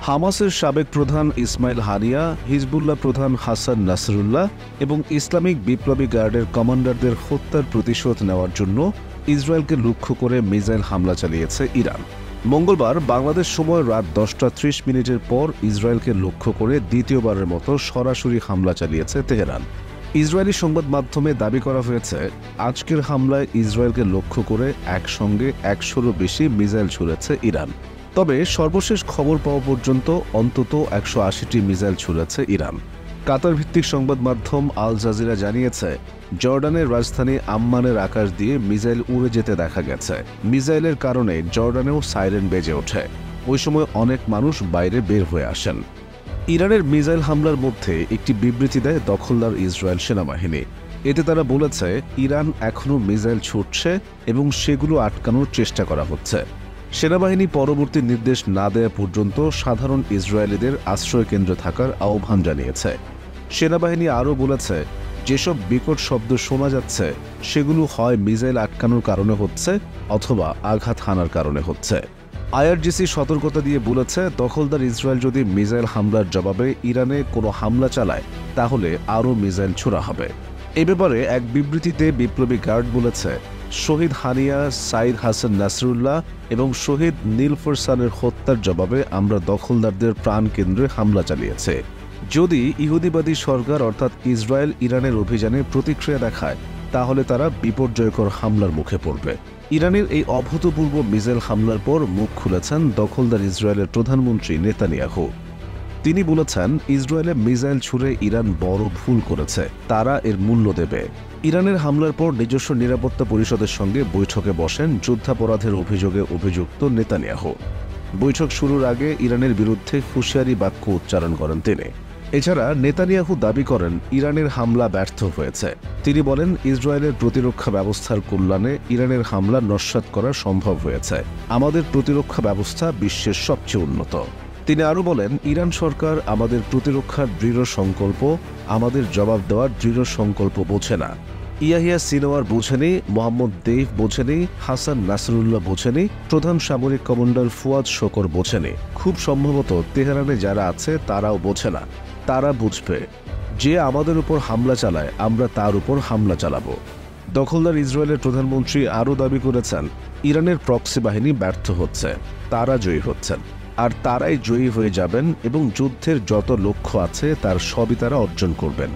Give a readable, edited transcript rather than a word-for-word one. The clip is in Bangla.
হামাসের সাবেক প্রধান ইসমাইল হানিয়া, হিজবুল্লাহ প্রধান হাসান নাসরুল্লাহ এবং ইসলামিক বিপ্লবী গার্ডের কমান্ডারদের হত্যার প্রতিশোধ নেওয়ার জন্য ইসরায়েলকে লক্ষ্য করে মিসাইল হামলা চালিয়েছে ইরান। মঙ্গলবার বাংলাদেশ সময় রাত 10টা 30 পর ইসরায়েলকে লক্ষ্য করে দ্বিতীয়বারের মতো সরাসরি হামলা চালিয়েছে তেহরান। ইসরায়েলি সংবাদ মাধ্যমে দাবি করা হয়েছে, আজকের হামলায় ইসরায়েলকে লক্ষ্য করে একসঙ্গে 100-এরও বেশি মিসাইল ছুড়েছে ইরান। তবে সর্বশেষ খবর পাওয়া পর্যন্ত অন্তত 180টি মিসাইল ছুড়েছে ইরান। কাতার ভিত্তিক সংবাদ মাধ্যম আল জাজিরা জানিয়েছে, জর্ডানের রাজধানী আম্মানের আকাশ দিয়ে মিসাইল উড়ে যেতে দেখা গেছে। মিসাইলের কারণে জর্ডানেও সাইরেন বেজে ওঠে। ওই সময় অনেক মানুষ বাইরে বের হয়ে আসেন। ইরানের মিসাইল হামলার মধ্যে একটি বিবৃতি দেয় দখলদার ইসরায়েল সেনাবাহিনী। এতে তারা বলেছে, ইরান এখনও মিসাইল ছুটছে এবং সেগুলো আটকানোর চেষ্টা করা হচ্ছে। সেনাবাহিনী পরবর্তী নির্দেশ না দেয়া পর্যন্ত সাধারণ ইসরায়েলিদের আশ্রয়কেন্দ্রে থাকার আহ্বান জানিয়েছে। সেনাবাহিনী আরও বলেছে, যেসব বিকট শব্দ শোনা যাচ্ছে সেগুলো হয় মিসাইল আটকানোর কারণে হচ্ছে অথবা আঘাত হানার কারণে হচ্ছে। আইআরজিসি সতর্কতা দিয়ে বলেছে, দখলদার ইসরায়েল যদি মিসাইল হামলার জবাবে ইরানে কোনো হামলা চালায় তাহলে আরও মিসাইল ছোড়া হবে। এ ব্যাপারে এক বিবৃতিতে বিপ্লবী গার্ড বলেছে, শহীদ হানিয়া, সাইদ হাসান নাসরুল্লাহ এবং শহীদ নীলফরসানের হত্যার জবাবে আমরা দখলদারদের প্রাণকেন্দ্রে হামলা চালিয়েছে। যদি ইহুদিবাদী সরকার অর্থাৎ ইসরায়েল ইরানের অভিযানে প্রতিক্রিয়া দেখায় তাহলে তারা বিপর্যয়কর হামলার মুখে পড়বে। ইরানের এই অভূতপূর্ব মিসাইল হামলার পর মুখ খুলেছেন দখলদার ইসরায়েলের প্রধানমন্ত্রী নেতানিয়াহু। তিনি বলেছেন, ইসরায়েলে মিসাইল ছুড়ে ইরান বড় ভুল করেছে, তারা এর মূল্য দেবে। ইরানের হামলার পর নিজস্ব নিরাপত্তা পরিষদের সঙ্গে বৈঠকে বসেন যুদ্ধাপরাধের অভিযোগে অভিযুক্ত নেতানিয়াহু। বৈঠক শুরুর আগে ইরানের বিরুদ্ধে হুঁশিয়ারি বাক্য উচ্চারণ করেন তিনি। এছাড়া নেতানিয়াহু দাবি করেন, ইরানের হামলা ব্যর্থ হয়েছে। তিনি বলেন, ইসরায়েলের প্রতিরক্ষা ব্যবস্থার কল্যাণে ইরানের হামলা নস্যাৎ করা সম্ভব হয়েছে। আমাদের প্রতিরক্ষা ব্যবস্থা বিশ্বের সবচেয়ে উন্নত। তিনি আরও বলেন, ইরান সরকার আমাদের প্রতিরক্ষার দৃঢ় সংকল্প, আমাদের জবাব দেওয়ার দৃঢ় সংকল্প বোঝে না। ইয়াহিয়া সিনোয়ার বোঝেনি, মোহাম্মদ দেইফ বোঝেনি, হাসান নাসরুল্লাহ বোঝেনি, প্রধান সামরিক কমান্ডার ফুয়াদ শকর বোঝেনি। খুব সম্ভবত তেহরানে যারা আছে তারাও বোঝে না। তারা বুঝবে, যে আমাদের উপর হামলা চালায় আমরা তার উপর হামলা চালাবো। দখলদার ইসরায়েলের প্রধানমন্ত্রী আরও দাবি করেছেন, ইরানের প্রক্সি বাহিনী ব্যর্থ হচ্ছে, তারা জয়ী হচ্ছেন, আর তারাই জয়ী হয়ে যাবেন এবং যুদ্ধের যত লক্ষ্য আছে তার সবই তারা অর্জন করবেন।